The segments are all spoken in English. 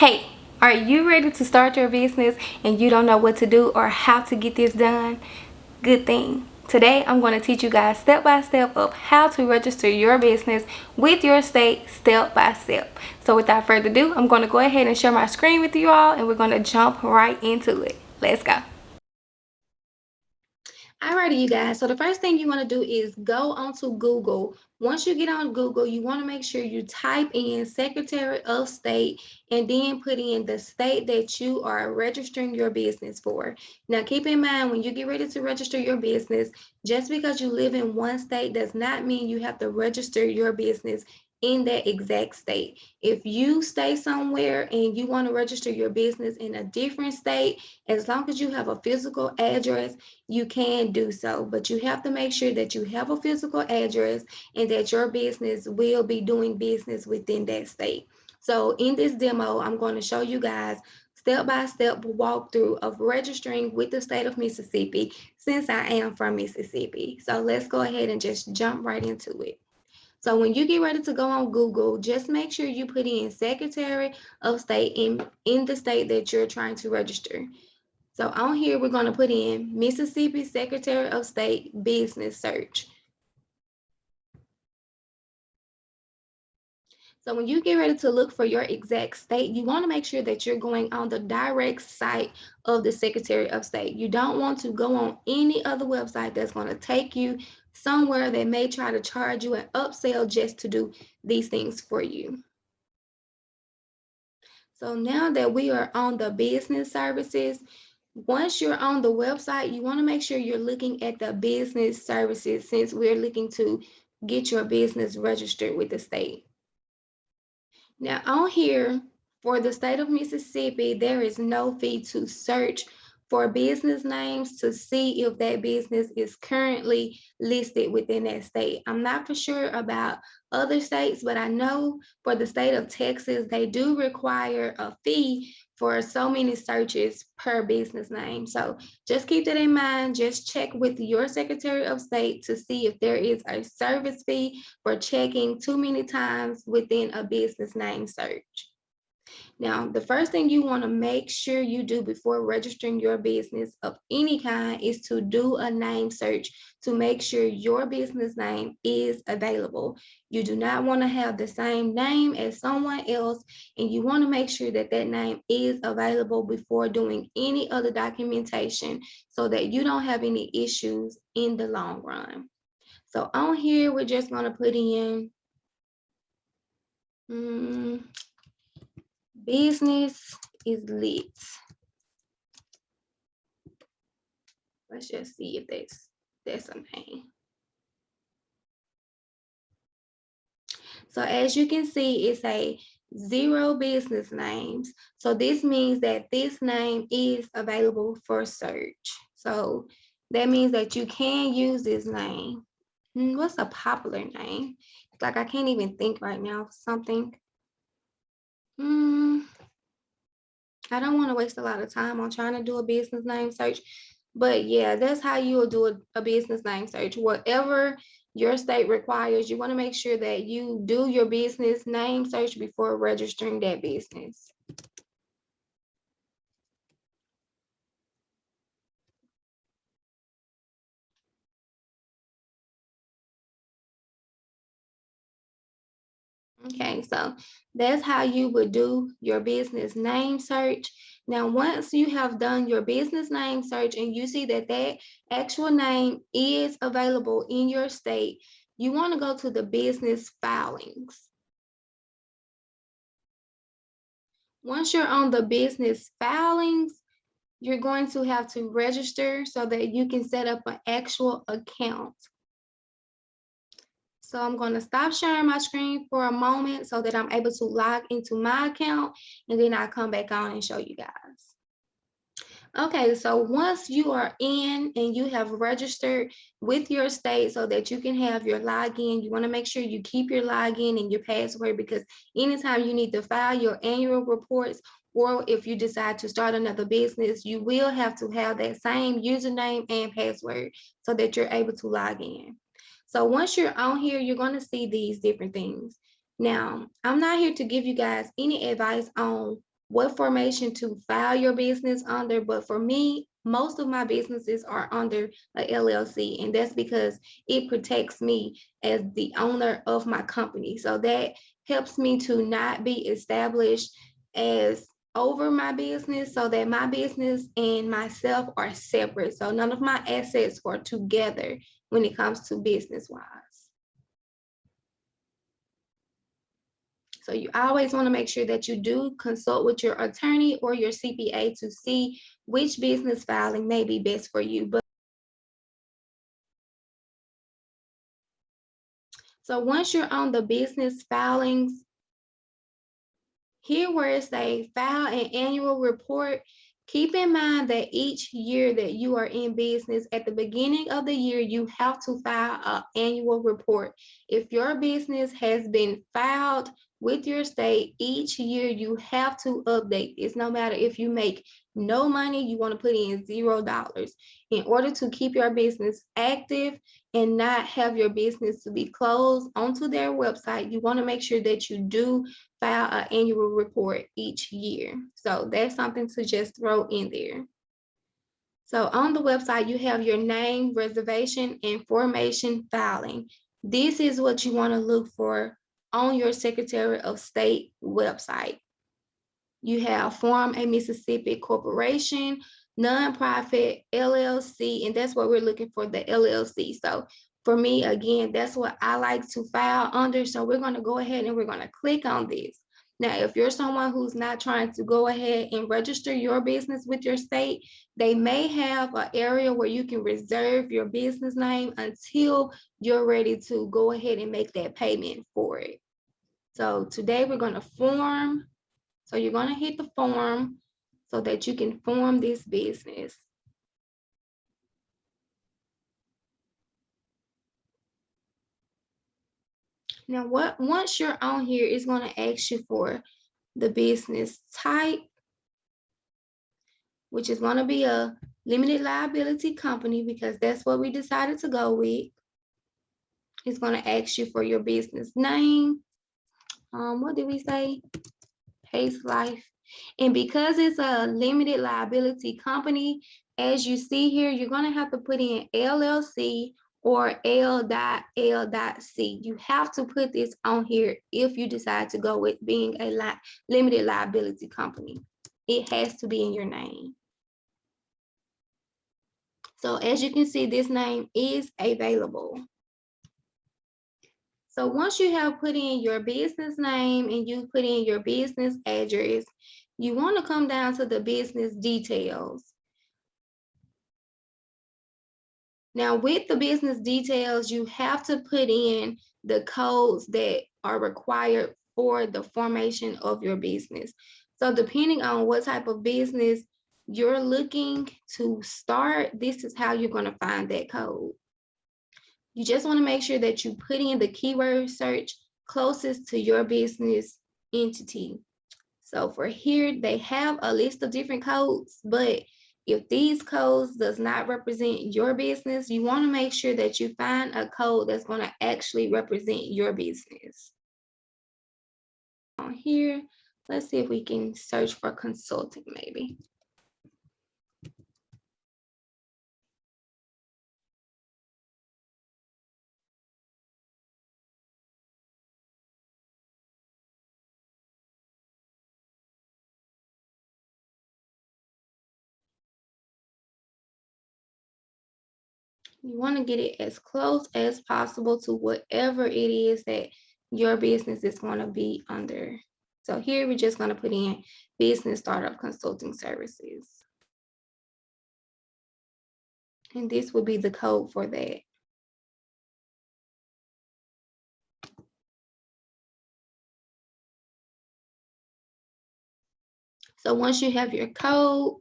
Hey, are you ready to start your business and you don't know what to do or how to get this done? Good thing. Today I'm going to teach you guys step by step of how to register your business with your state step by step. So without further ado, I'm going to go ahead and share my screen with you all and we're going to jump right into it. Let's go. Alrighty, you guys. So the first thing you want to do is go onto Google. Once you get on Google, you want to make sure you type in Secretary of State and then put in the state that you are registering your business for. Now, keep in mind when you get ready to register your business, just because you live in one state does not mean you have to register your business in that exact state. If you stay somewhere and you want to register your business in a different state, as long as you have a physical address, you can do so, but you have to make sure that you have a physical address and that your business will be doing business within that state. So in this demo, I'm going to show you guys step-by-step walkthrough of registering with the state of Mississippi since I am from Mississippi. So let's go ahead and just jump right into it. So when you get ready to go on Google, just make sure you put in Secretary of State in the state that you're trying to register. So on here, we're going to put in Mississippi Secretary of State Business Search. So when you get ready to look for your exact state, you want to make sure that you're going on the direct site of the Secretary of State. You don't want to go on any other website that's going to take you somewhere that may try to charge you an upsell just to do these things for you. So now that we are on the business services, once you're on the website, you want to make sure you're looking at the business services since we're looking to get your business registered with the state. Now on here, for the state of Mississippi, there is no fee to search for business names to see if that business is currently listed within that state. I'm not for sure about other states, but I know for the state of Texas, they do require a fee for so many searches per business name. So just keep that in mind. Just check with your Secretary of State to see if there is a service fee for checking too many times within a business name search. Now, the first thing you want to make sure you do before registering your business of any kind is to do a name search to make sure your business name is available. You do not want to have the same name as someone else, and you want to make sure that that name is available before doing any other documentation so that you don't have any issues in the long run. So on here, we're just going to put in business is lit. Let's just see if that's a name. So as you can see, it's a 0 business names. So this means that this name is available for search. So that means that you can use this name. What's a popular name? Like I can't even think right now of something. I don't want to waste a lot of time on trying to do a business name search. But yeah, that's how you will do a business name search. Whatever your state requires, you want to make sure that you do your business name search before registering that business. Okay, so that's how you would do your business name search. Now, once you have done your business name search and you see that that actual name is available in your state, you want to go to the business filings. Once you're on the business filings, you're going to have to register so that you can set up an actual account. So I'm going to stop sharing my screen for a moment so that I'm able to log into my account, and then I'll come back on and show you guys. Okay, so once you are in and you have registered with your state so that you can have your login, you want to make sure you keep your login and your password, because anytime you need to file your annual reports, or if you decide to start another business, you will have to have that same username and password so that you're able to log in. So once you're on here, you're going to see these different things. Now, I'm not here to give you guys any advice on what formation to file your business under. But for me, most of my businesses are under a LLC, and that's because it protects me as the owner of my company. So that helps me to not be established as over my business, so that my business and myself are separate. So none of my assets are together when it comes to business wise. So you always want to make sure that you do consult with your attorney or your CPA to see which business filing may be best for you. So once you're on the business filings, here where it says file an annual report, keep in mind that each year that you are in business, at the beginning of the year, you have to file an annual report. If your business has been filed with your state, each year you have to update this. No matter if you make no money, you want to put in $0. In order to keep your business active and not have your business to be closed onto their website, you want to make sure that you do file an annual report each year. So that's something to just throw in there. So on the website, you have your name, reservation, and formation filing. This is what you want to look for on your Secretary of State website. You have Form a Mississippi Corporation, nonprofit, LLC, and that's what we're looking for, the LLC. So for me, again, that's what I like to file under. So we're going to go ahead and we're going to click on this. Now, if you're someone who's not trying to go ahead and register your business with your state, they may have an area where you can reserve your business name until you're ready to go ahead and make that payment for it. So today we're going to form. So you're going to hit the form so that you can form this business. Now, once you're on here, it's going to ask you for the business type, which is going to be a limited liability company because that's what we decided to go with. It's going to ask you for your business name. What did we say? Pace Life. And because it's a limited liability company, as you see here, you're going to have to put in LLC or L.L.C. You have to put this on here if you decide to go with being a limited liability company. It has to be in your name. So as you can see, this name is available. So once you have put in your business name and you put in your business address, you want to come down to the business details. Now with the business details, you have to put in the codes that are required for the formation of your business. So depending on what type of business you're looking to start, this is how you're going to find that code. You just want to make sure that you put in the keyword search closest to your business entity. So for here, they have a list of different codes, but if these codes does not represent your business, you want to make sure that you find a code that's going to actually represent your business. On here, let's see if we can search for consulting maybe. You want to get it as close as possible to whatever it is that your business is going to be under. So here we're just going to put in business startup consulting services. And this will be the code for that. So once you have your code,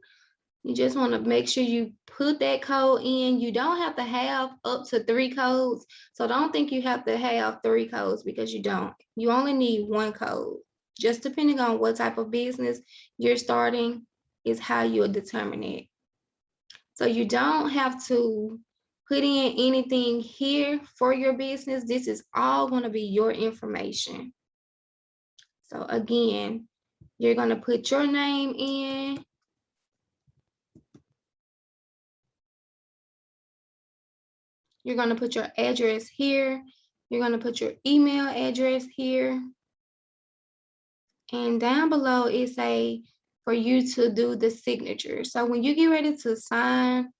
you just want to make sure you put that code in. You don't have to have up to 3 codes. So don't think you have to have 3 codes because you don't. You only need 1 code. Just depending on what type of business you're starting is how you'll determine it. So you don't have to put in anything here for your business. This is all going to be your information. So again, You're going to put your name in. You're going to put your address here. You're going to put your email address here. And down below it say for you to do the signature. So when you get ready to sign,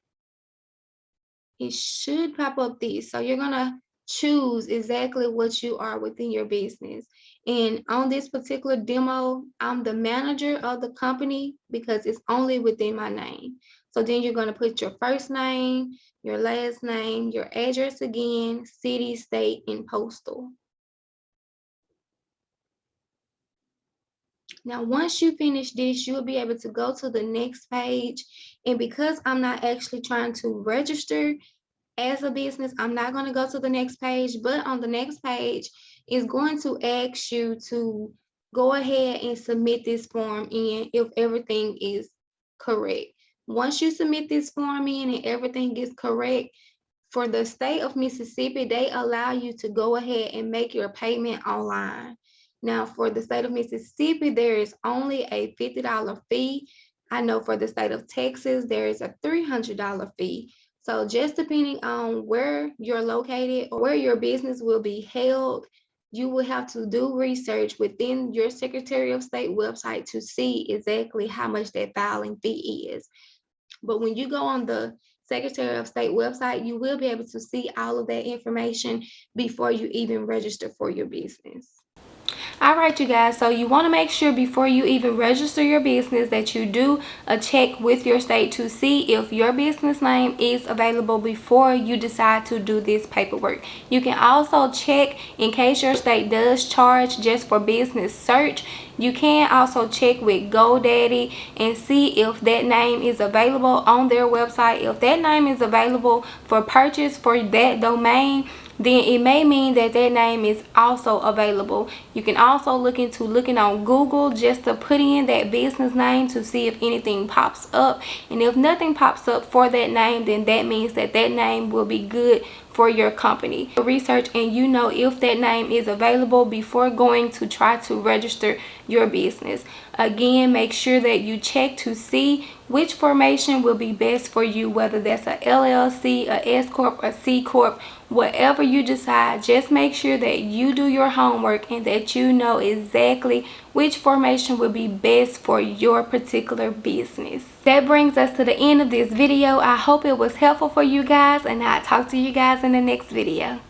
it should pop up this. So you're gonna choose exactly what you are within your business. And on this particular demo, I'm the manager of the company because it's only within my name. So then you're gonna put your first name, your last name, your address again, city, state, and postal. Now, once you finish this, you'll be able to go to the next page. And because I'm not actually trying to register as a business, I'm not going to go to the next page, but on the next page is going to ask you to go ahead and submit this form in if everything is correct. Once you submit this form in and everything is correct, for the state of Mississippi, they allow you to go ahead and make your payment online. Now, for the state of Mississippi, there is only a $50 fee. I know for the state of Texas, there is a $300 fee. So just depending on where you're located or where your business will be held, you will have to do research within your Secretary of State website to see exactly how much that filing fee is. But when you go on the Secretary of State website, you will be able to see all of that information before you even register for your business. All right, you guys, so you want to make sure before you even register your business that you do a check with your state to see if your business name is available before you decide to do this paperwork. You can also check in case your state does charge just for business search. You can also check with GoDaddy and see if that name is available on their website. If that name is available for purchase for that domain, then it may mean that that name is also available. You can also look into looking on Google just to put in that business name to see if anything pops up. And if nothing pops up for that name, then that means that that name will be good for your company. Research and you know if that name is available before going to try to register your business. Again, make sure that you check to see which formation will be best for you, whether that's a LLC, a S Corp, a C Corp, whatever you decide. Just make sure that you do your homework and that you know exactly which formation will be best for your particular business. That brings us to the end of this video. I hope it was helpful for you guys, and I'll talk to you guys in the next video.